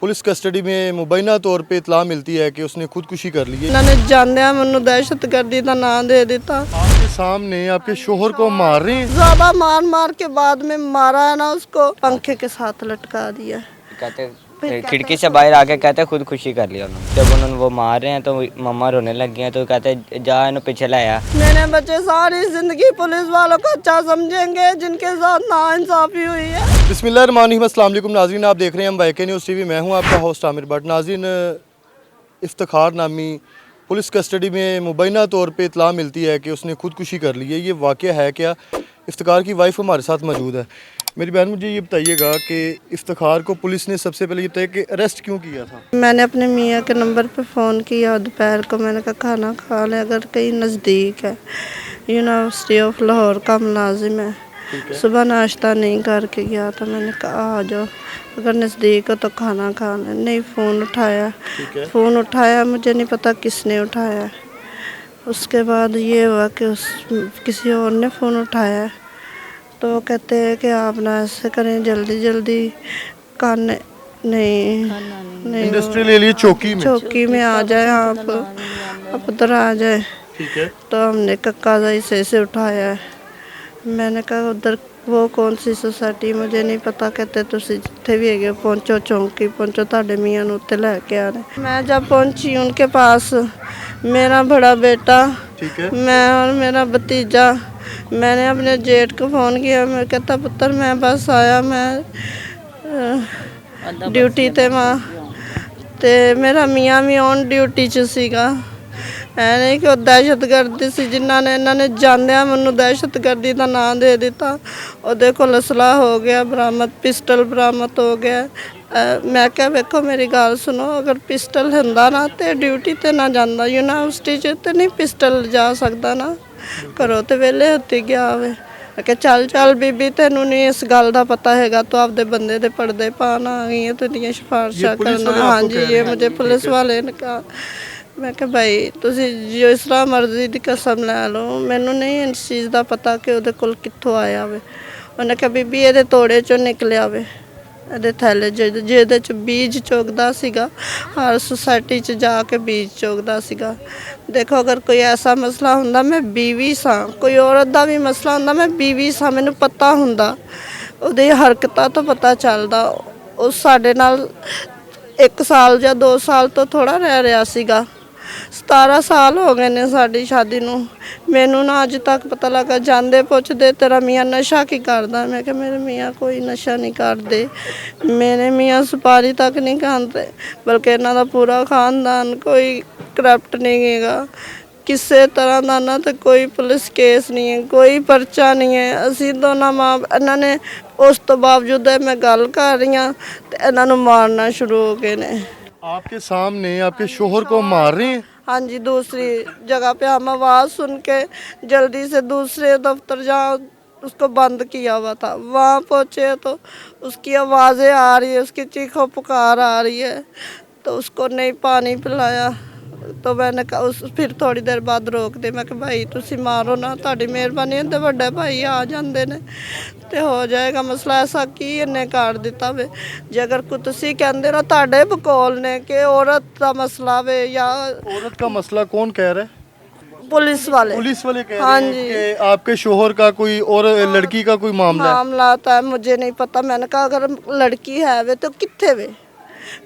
Police custody में मुबैना तौर पे इतला मिलती है कि उसने खुदकुशी कर ली है। उन्होंने जानदे मैनू दहशतगर्दी का नाम दे दिता। आपके सामने आपके शोहर को मार रहे हैं। ज्यादा मार मार के बाद में मारा है ना, उसको पंखे के साथ लटका दिया। कहते खिड़की से बाहर आके कहते खुदकुशी कर लिया उन्होंने। जब उन्होंने वो मार रहे हैं तो मम्मा रोने लग गई हैं, तो कहते जा इन्हें पीछे लाया। मेरे बच्चे सारी जिंदगी पुलिस वालों को अच्छा समझेंगे जिनके साथ नाइंसाफी हुई है। बिस्मिल्लाहिर्रहमानिर्रहीम, अस्सलाम वालेकुम नाज़रीन, आप देख रहे हैं हम वाईके न्यूज़ टीवी। मैं हूं आपका होस्ट आमिर भट्ट। नाज़रीन, इफ्तिखार नामी पुलिस कस्टडी में मुबैना तौर पे इतला मिलती है कि उसने खुदकुशी कर ली है। ये वाक़या है क्या? इफ्तिखार की वाइफ हमारे साथ मौजूद है। मेरी बहन, मुझे ये बताइएगा कि इफ्तिखार को पुलिस ने सबसे पहले ये बताया कि अरेस्ट क्यों किया था? मैंने अपने मियाँ के नंबर पे फ़ोन किया दोपहर को। मैंने कहा खाना खा लें, अगर कहीं नज़दीक है। यूनिवर्सिटी ऑफ लाहौर का मुलाजिम है। सुबह नाश्ता नहीं करके गया था। मैंने कहा आ जाओ, अगर नज़दीक हो तो खाना खा लें। नहीं, फ़ोन उठाया। फ़ोन उठाया, मुझे नहीं पता किसने उठाया। उसके बाद ये हुआ कि किसी और ने फ़ोन उठाया, तो वो कहते हैं कि आप ना ऐसे करें, जल्दी जल्दी खाने नहीं इंडस्ट्रियल एरिया चौकी में आ जाए, आप उधर आ जाए। ठीक है। तो हमने कक्का से उठाया है। मैंने कहा उधर वो कौन सी सोसाइटी, मुझे नहीं पता। कहते तुसी जिथे भी है पहुँचो, चौंकी पहुँचो, तुहाडे मियाँ नूं उत्ते लैके आ रहे। मैं जब पहुँची उनके पास, मेरा बड़ा बेटा, मैं और मेरा भतीजा, मैंने अपने जेठ को फ़ोन किया। मैं कहता पुत्र मैं बस आया, मैं ड्यूटी ते मां ते मेरा मियाँ भी ऑन ड्यूटी च सीगा। ਐ ਨਹੀਂ ਕਿ ਉਹ ਦਹਿਸ਼ਤਗਰਦੀ ਸੀ ਜਿਨ੍ਹਾਂ ਨੇ ਇਹਨਾਂ ਨੇ ਜਾਂਦਿਆਂ ਮੈਨੂੰ ਦਹਿਸ਼ਤਗਰਦੀ ਦਾ ਨਾਂ ਦੇ ਦਿੱਤਾ। ਉਹਦੇ ਕੋਲ ਅਸਲਾ ਹੋ ਗਿਆ ਬਰਾਮਦ, ਪਿਸਟਲ ਬਰਾਮਦ ਹੋ ਗਿਆ। ਮੈਂ ਕਿਹਾ ਵੇਖੋ ਮੇਰੀ ਗੱਲ ਸੁਣੋ, ਅਗਰ ਪਿਸਟਲ ਹੁੰਦਾ ਨਾ ਤੇ ਡਿਊਟੀ ਤੇ ਨਾ ਜਾਂਦਾ, ਯੂਨੀਵਰਸਿਟੀ 'ਚ ਤੇ ਨਹੀਂ ਪਿਸਟਲ ਜਾ ਸਕਦਾ ਨਾ, ਘਰੋਂ ਤੇ ਵਿਹਲੇ ਹੱਥੀ ਗਿਆ ਹੋਵੇ। ਮੈਂ ਕਿਹਾ ਚੱਲ ਚੱਲ ਬੀਬੀ, ਤੈਨੂੰ ਨਹੀਂ ਇਸ ਗੱਲ ਦਾ ਪਤਾ ਹੈਗਾ, ਤੂੰ ਆਪਦੇ ਬੰਦੇ ਦੇ ਪਰਦੇ ਪਾਣ ਆ ਗਈ ਹੈ, ਤੇਰੀਆਂ ਸਿਫਾਰਸ਼ਾਂ ਕਰਨਾ। ਹਾਂਜੀ, ਇਹ ਮੁਝੇ ਪੁਲਿਸ ਵਾਲੇ ਨੇ ਕਹਾ। ਮੈਂ ਕਿਹਾ ਭਾਈ ਤੁਸੀਂ ਜਿਸ ਤਰ੍ਹਾਂ ਮਰਜ਼ੀ ਦੀ ਕਸਮ ਲੈ ਲਓ, ਮੈਨੂੰ ਨਹੀਂ ਇਸ ਚੀਜ਼ ਦਾ ਪਤਾ ਕਿ ਉਹਦੇ ਕੋਲ ਕਿੱਥੋਂ ਆਇਆ ਵੇ। ਉਹਨੇ ਕਿਹਾ ਬੀਬੀ ਇਹਦੇ ਤੋੜੇ 'ਚੋਂ ਨਿਕਲਿਆ ਵੇ, ਇਹਦੇ ਥੈਲੇ ਜਿਹਦੇ 'ਚ ਬੀਜ ਚੁਗਦਾ ਸੀਗਾ, ਹਰ ਸੁਸਾਇਟੀ 'ਚ ਜਾ ਕੇ ਬੀਜ ਚੁਗਦਾ ਸੀਗਾ। ਦੇਖੋ ਅਗਰ ਕੋਈ ਐਸਾ ਮਸਲਾ ਹੁੰਦਾ, ਮੈਂ ਬੀਵੀ ਸਾਂ, ਕੋਈ ਔਰਤ ਦਾ ਵੀ ਮਸਲਾ ਹੁੰਦਾ, ਮੈਂ ਬੀਵੀ ਸਾਂ, ਮੈਨੂੰ ਪਤਾ ਹੁੰਦਾ, ਉਹਦੀ ਹਰਕਤਾਂ ਤੋਂ ਪਤਾ ਚੱਲਦਾ। ਉਹ ਸਾਡੇ ਨਾਲ 1 ਸਾਲ ਜਾਂ 2 ਸਾਲ ਤੋਂ ਥੋੜ੍ਹਾ ਰਹਿ ਰਿਹਾ ਸੀਗਾ। 17 ਸਾਲ ਹੋ ਗਏ ਨੇ ਸਾਡੀ ਸ਼ਾਦੀ ਨੂੰ। ਮੈਨੂੰ ਨਾ ਅੱਜ ਤੱਕ ਪਤਾ ਲੱਗਾ। ਜਾਂਦੇ ਪੁੱਛਦੇ ਤੇਰਾ ਮੀਆਂ ਨਸ਼ਾ ਕੀ ਕਰਦਾ? ਮੈਂ ਕਿਹਾ ਮੇਰੇ ਮੀਆਂ ਕੋਈ ਨਸ਼ਾ ਨਹੀਂ ਕਰਦੇ, ਮੇਰੇ ਮੀਆਂ ਸੁਪਾਰੀ ਤੱਕ ਨਹੀਂ ਖਾਂਦੇ, ਬਲਕਿ ਇਹਨਾਂ ਦਾ ਪੂਰਾ ਖਾਨਦਾਨ ਕੋਈ ਕਰਪਟ ਨਹੀਂ ਹੈਗਾ। ਕਿਸੇ ਤਰ੍ਹਾਂ ਦਾ ਨਾ ਤੇ ਕੋਈ ਪੁਲਿਸ ਕੇਸ ਨਹੀਂ ਹੈ, ਕੋਈ ਪਰਚਾ ਨਹੀਂ ਹੈ। ਅਸੀਂ ਦੋਨਾਂ ਮਾਂ, ਇਹਨਾਂ ਨੇ ਉਸ ਤੋਂ ਬਾਵਜੂਦ ਮੈਂ ਗੱਲ ਕਰ ਰਹੀ ਹਾਂ ਤੇ ਇਹਨਾਂ ਨੂੰ ਮਾਰਨਾ ਸ਼ੁਰੂ ਹੋ ਗਏ ਨੇ। आपके सामने आपके शोहर को मार रहे हैं। हाँ जी, दूसरी जगह पे हम आवाज़ सुन के जल्दी से दूसरे दफ्तर जहाँ उसको बंद किया हुआ था वहाँ पहुँचे, तो उसकी आवाज़ें आ रही है, उसकी चीखों पुकार आ रही है। तो उसको नहीं पानी पिलाया, तो मैंने कहा फिर थोड़ी देर बाद रोक दे। मैं कहा भाई तुसी मारो ना, ਤੁਹਾਡੀ ਮਿਹਰਬਾਨੀ ਤੇ ਵੱਡੇ ਭਾਈ ਆ ਜਾਂਦੇ ਨੇ ਤੇ ਹੋ ਜਾਏਗਾ ਮਸਲਾ। ਐਸਾ ਕੀ ਇਹਨੇ ਕਰ ਦਿੱਤਾ ਵੇ? ਜੇ ਅਗਰ ਕੋਈ ਤੁਸੀਂ ਕਹਿੰਦੇ ਨਾ ਤੁਹਾਡੇ ਬਕੌਲ ਨੇ ਕਿ ਔਰਤ ਦਾ ਮਸਲਾ ਵੇ ਜਾਂ औरत का मसला कौन कह रहा है? पुलिस वाले कह रहे हैं कि आपके शोहर का कोई और लड़की का कोई मामला था, मुझे नहीं पता। मैंने कहा अगर लड़की है वे तो कित्थे वे,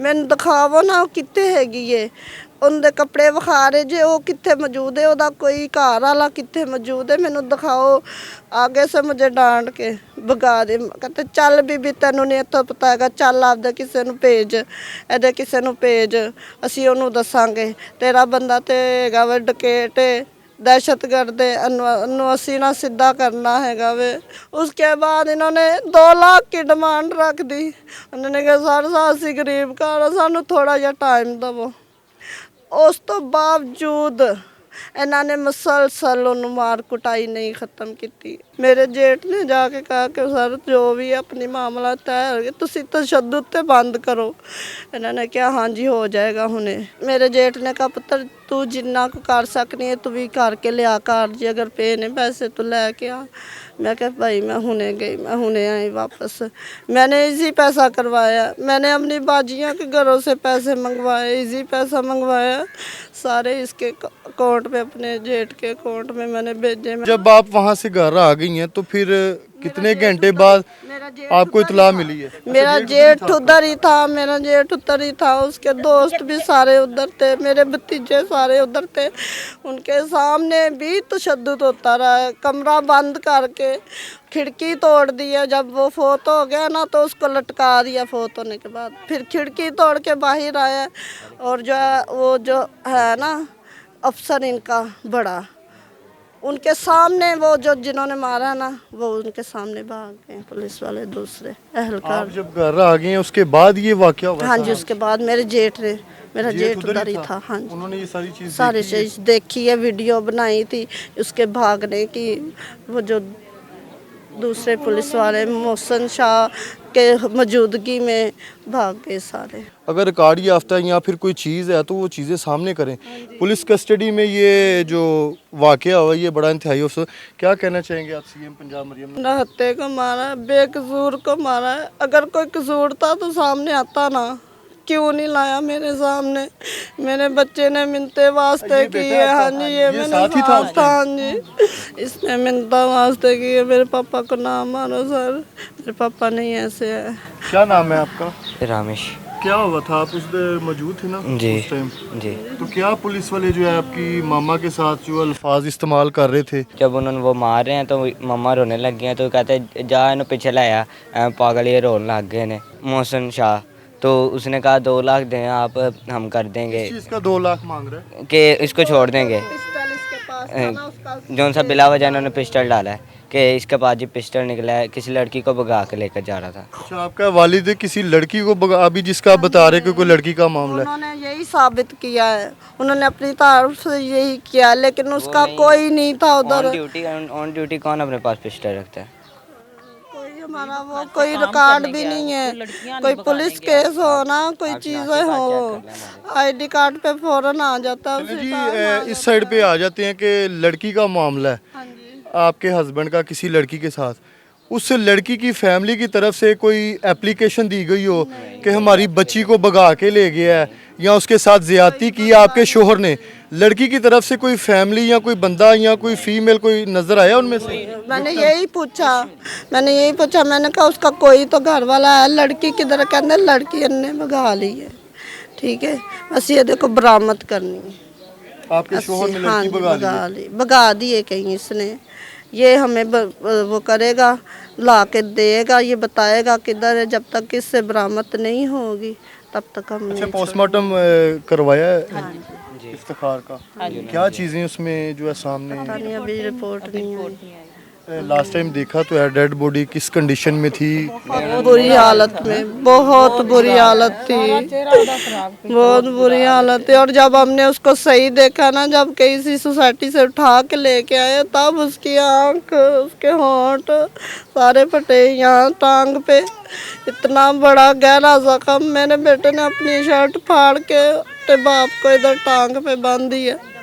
मैंने दिखावो ना कित्थे हैगी है। ਉਹਦੇ ਕੱਪੜੇ ਵਿਖਾ ਰਹੇ ਜੇ, ਉਹ ਕਿੱਥੇ ਮੌਜੂਦ ਹੈ, ਉਹਦਾ ਕੋਈ ਘਰ ਵਾਲਾ ਕਿੱਥੇ ਮੌਜੂਦ ਹੈ, ਮੈਨੂੰ ਦਿਖਾਓ। ਆਗੇ ਸੇ ਮੁਝੇ ਡਾਂਟ ਕੇ ਭਗਾ ਦੇ। ਕਹਿੰਦੇ ਚੱਲ ਬੀਬੀ ਤੈਨੂੰ ਨਹੀਂ ਇੱਥੋਂ ਪਤਾ ਹੈਗਾ, ਚੱਲ ਆਪਦੇ ਕਿਸੇ ਨੂੰ ਭੇਜ, ਇਹਦੇ ਕਿਸੇ ਨੂੰ ਭੇਜ, ਅਸੀਂ ਉਹਨੂੰ ਦੱਸਾਂਗੇ। ਤੇਰਾ ਬੰਦਾ ਤੇ ਹੈਗਾ ਵੇ ਡਕੈਟ, दहशतगर्द ਅਸੀਂ ਨਾ ਸਿੱਧਾ ਕਰਨਾ ਹੈਗਾ ਵੇ। उसके बाद इन्होंने 2 लाख की डिमांड रख दी। उन्होंने कहा सर ਅਸੀਂ ਗਰੀਬ ਘਰ, ਸਾਨੂੰ ਥੋੜਾ ਜਿਹਾ ਟਾਈਮ ਦੇਵੋ। ਉਸ ਤੋਂ ਬਾਵਜੂਦ ਇਹਨਾਂ ਨੇ ਮਸਲਸਲ ਉਹਨੂੰ ਮਾਰ ਕੁਟਾਈ ਨਹੀਂ ਖਤਮ ਕੀਤੀ। ਮੇਰੇ ਜੇਠ ਨੇ ਜਾ ਕੇ ਕਹਾ ਕਿ ਸਰ ਜੋ ਵੀ ਆਪਣੀ ਮਾਮਲਾ ਤੈਅ ਹੋ ਗਿਆ, ਤੁਸੀਂ ਤਸ਼ੱਦਦ ਤੇ ਬੰਦ ਕਰੋ। ਇਹਨਾਂ ਨੇ ਕਿਹਾ ਹਾਂਜੀ ਹੋ ਜਾਏਗਾ ਹੁਣੇ। ਮੇਰੇ ਜੇਠ ਨੇ ਕਹਾ ਪੁੱਤਰ ਤੂੰ ਜਿੰਨਾ ਕੁ ਕਰ ਸਕਦੀ ਹੈ ਤੂੰ ਵੀ ਕਰਕੇ ਲਿਆ ਘਰ, ਜੇ ਅਗਰ ਪਏ ਨੇ ਪੈਸੇ ਤੂੰ ਲੈ ਕੇ ਆ। मैं कहा भाई मैं हुने गई, मैं हुने आई वापस। मैंने इजी पैसा करवाया, मैंने अपनी बाजियों के घरों से पैसे मंगवाए, इजी पैसा मंगवाया, सारे इसके अकाउंट में, अपने जेठ के अकाउंट में मैंने भेजे। जब आप वहाँ से घर आ गई हैं तो फिर कितने घंटे बाद आपको इतला मिली है? मेरा जेठ उधर ही था, मेरा जेठ उधर ही था, उसके दोस्त भी सारे उधर थे, मेरे भतीजे सारे उधर थे। उनके सामने भी तशद्दुद होता रहा है, कमरा बंद करके खिड़की तोड़ दी है। जब वो फोत हो गया ना तो उसको लटका दिया फोत होने के बाद, फिर खिड़की तोड़ के बाहर आया। और जो है वो जो है ना अफसर इनका बड़ा, उनके सामने वो जो जिन्होंने मारा ना वो उनके सामने भाग गए पुलिस वाले दूसरे एहलकार। आप जब घर आ गए हैं उसके बाद ये वाकया हुआ? हाँ जी, उसके बाद मेरे जेठ ने, मेरा जेठ उधर उधर ही था। हाँ जी, उन्होंने ये सारी चीज सारी चीज देखी है, वीडियो बनाई थी उसके भागने की। वो जो दूसरे पुलिस वाले मोहसिन शाह के मौजूदगी में भाग गए सारे। अगर रिकॉर्ड याफ्ता है या फिर कोई चीज़ है तो वो चीज़ें सामने करें। पुलिस कस्टडी में ये जो वाकया हुआ ये बड़ा इंतहाई अफसोस। क्या कहना चाहेंगे आप सीएम पंजाब मरियम? हत्या को मारा, बेकसूर को मारा है। अगर कोई कसूर था तो सामने आता ना, क्यों नहीं लाया मेरे सामने? मेरे बच्चे ने मिन्नते वास्ते की है। हाँ जी, ये मैंने साथ ही था उस था। हाँ जी, इसने मिन्नता वास्ते की है, मेरे पापा को ना मारो सर, मेरे पापा नहीं ऐसे है। क्या नाम है आपका? रामेश। क्या हुआ था? आप उस दिन मौजूद थे ना जी उस टाइम? जी। तो क्या पुलिस वाले जो है आपकी मामा के साथ जो अल्फाज इस्तेमाल कर रहे थे? जब उन्होंने वो मार रहे हैं तो मम्मा रोने लग गई हैं, तो कहते जा इन्हें पीछे लाया, पागल ये रोने लग गए ने। मोहसिन शाह तो उसने कहा 2 लाख दें आप, हम कर देंगे इस चीज़ का 2 लाख मांग रहा है। कि इसको छोड़ देंगे। पिस्टल इसके पास था ना, उसका जौन सा बिला वजह इन्होंने पिस्टल डाला है कि इसके पास जी पिस्टल निकला है, किसी लड़की को भगा के लेकर जा रहा था। अच्छा, आपका वालिद किसी लड़की को अभी जिसका आप बता रहे कि कोई लड़की का मामला है? उन्होंने यही साबित किया है, उन्होंने अपनी तरफ से यही किया, लेकिन उसका कोई नहीं था उधर। ऑन ड्यूटी कौन अपने पास पिस्टल रखता है? कोई हमारा वो कोई रिकॉर्ड भी नहीं है। कोई पुलिस केस हो ना, कोई चीज़ें हो, आईडी कार्ड पे फौरन आ जाता है। चलिए जी, इस साइड पे आ जाते हैं कि लड़की का मामला है हाँ जी, आपके हस्बैंड का किसी लड़की के साथ। उस लड़की की फैमिली की तरफ से कोई एप्लीकेशन दी गई हो कि हमारी बच्ची को भगा के ले गया है या उसके साथ ज्यादती की है आपके शोहर ने? लड़की की तरफ से कोई फैमिली या कोई बंदा या कोई फीमेल कोई नजर आया उनमें से? मैंने यही पूछा, मैंने कहा उसका कोई तो घर वाला है, लड़की किधर? कहते लड़की ने भगा ली है। ठीक है, बस ये देखो बरामद करनी है। आपके शोहर ने हाँ लड़की जी, भगा ली? भगा दिए कहीं इसने। ये हमें वो करेगा, ला के देगा, ये बताएगा किधर है। जब तक इससे बरामद नहीं होगी तब तक हम अच्छा, नहीं पोस्टमार्टम करवाया है इफ्तिखार का? क्या चीज़ें उसमें जो है सामने? पता नहीं, अभी रिपोर्ट नहीं आई। लास्ट टाइम देखा तो है डेड बॉडी किस कंडीशन में थी? बहुत बुरी हालत में, बहुत बुरी हालत थी, बहुत बुरी हालत थी। और जब हमने उसको सही देखा ना, जब किसी सोसाइटी से उठा के लेके आए, तब उसकी आंख, उसके होंठ सारे फटे, यहाँ टांग पे इतना बड़ा गहरा जख्म। मेरे बेटे ने अपनी शर्ट फाड़ के अपने बाप को इधर टांग पे बांध दी है।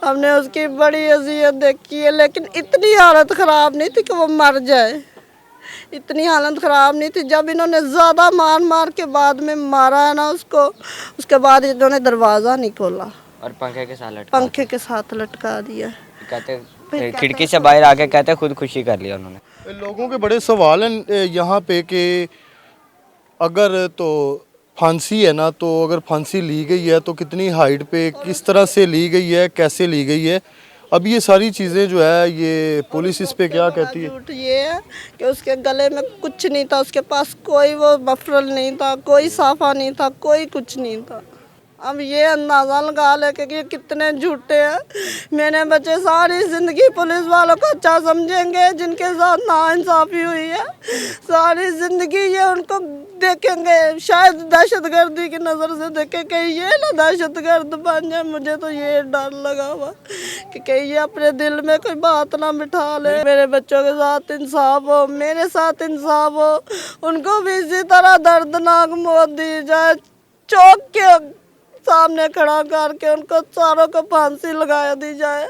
हमने उसकी बड़ी अजियत देखी है, लेकिन इतनी हालत ख़राब नहीं थी कि वो मर जाए। इतनी हालत ख़राब नहीं थी। जब इन्होंने ज़्यादा मार मार के बाद में मारा है ना उसको, उसके बाद इन्होंने दरवाज़ा नहीं खोला और पंखे के साथ लटका पंखे के साथ लटका दिया। कहते खिड़की से बाहर आके कहते खुदकुशी कर लिया उन्होंने। लोगों के बड़े सवाल हैं यहाँ पे कि अगर तो फांसी है ना, तो अगर फांसी ली गई है तो कितनी हाइट पे, किस तरह से ली गई है, कैसे ली गई है? अब ये सारी चीज़ें जो है ये पुलिस इस पे क्या कहती है? झूठ ये है कि उसके गले में कुछ नहीं था, उसके पास कोई वो मफरल नहीं था, कोई साफा नहीं था, कोई कुछ नहीं था। अब ये अंदाज़ा लगा ले कि ये कितने झूठे हैं। मेरे बच्चे सारी ज़िंदगी पुलिस वालों को अच्छा समझेंगे, जिनके साथ नाइंसाफ़ी हुई है सारी ज़िंदगी ये उनको देखेंगे, शायद दहशतगर्दी की नज़र से देखें कि ये ना दहशतगर्द बन जाए। मुझे तो ये डर लगा हुआ कि कहीं ये अपने दिल में कोई बात ना बिठा ले। मेरे बच्चों के साथ इंसाफ हो, मेरे साथ इंसाफ हो, उनको भी इसी तरह दर्दनाक मौत दी जाए। चौक के सामने खड़ा करके उनको चारों को फांसी लगा दी जाए।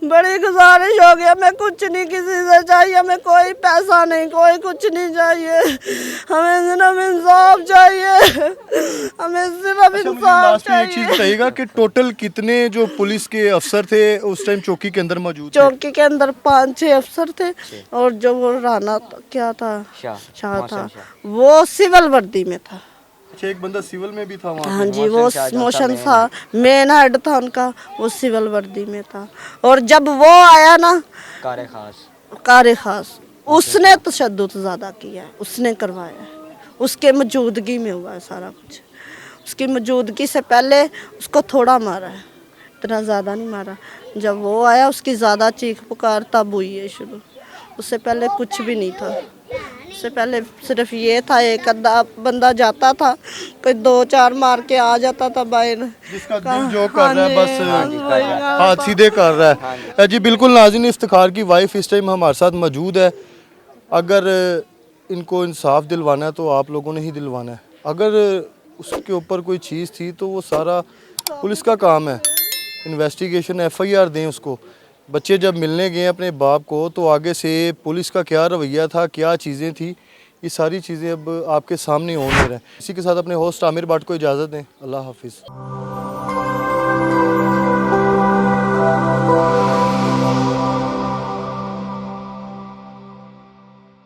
बड़ी गुजारिश हो गया, मैं कुछ नहीं किसी से चाहिए, हमें कोई पैसा नहीं, कोई कुछ नहीं चाहिए, हमें सिर्फ इंसाफ चाहिए, हमें सिर्फ अच्छा, मुझे इंसाफ लास्ट में एक चीज़ चाहिए। बताइएगा कि टोटल कितने जो पुलिस के अफसर थे उस टाइम चौकी के अंदर मौजूद थे? चौकी के अंदर 5-6 अफसर थे और जो वो राना क्या था, शाह था, मोहसिन शाह। वो सिविल वर्दी में था। अच्छा, एक बंदा सिविल में भी था वहाँ हाँ पे? जी, वो मोहसिन शाह जो था मोशन main था, मेन हेड था उनका, वो सिविल वर्दी में था। और जब वो आया ना कार खास कार खास, उसने तशद्दुद ज़्यादा किया है, उसने करवाया है, उसके मौजूदगी में हुआ है सारा कुछ। उसकी मौजूदगी से पहले उसको थोड़ा मारा है, इतना ज़्यादा नहीं मारा। जब वो आया उसकी ज़्यादा चीख पुकार तब हुई है शुरू, उससे पहले कुछ भी नहीं था। उससे पहले सिर्फ ये था, एक आधा बंदा जाता था, कोई 2-4 मार के आ जाता था बाहर। जिसका दिल जो कर रहा है बस वही हाथ सीधे कर रहा है। जी बिल्कुल नाज़रीन, इफ्तिखार की वाइफ इस टाइम हमारे साथ मौजूद है। अगर इनको इंसाफ दिलवाना है तो आप लोगों ने ही दिलवाना है। अगर उसके ऊपर कोई चीज़ थी तो वो सारा पुलिस का काम है, इन्वेस्टिगेशन FIR दें उसको। बच्चे जब मिलने गए अपने बाप को तो आगे से पुलिस का क्या रवैया था, क्या चीज़ें थी, ये सारी चीज़ें अब आपके सामने हो नहीं रहा है। इसी के साथ अपने होस्ट आमिर भट्ट को इजाज़त दें। अल्लाह हाफिज़।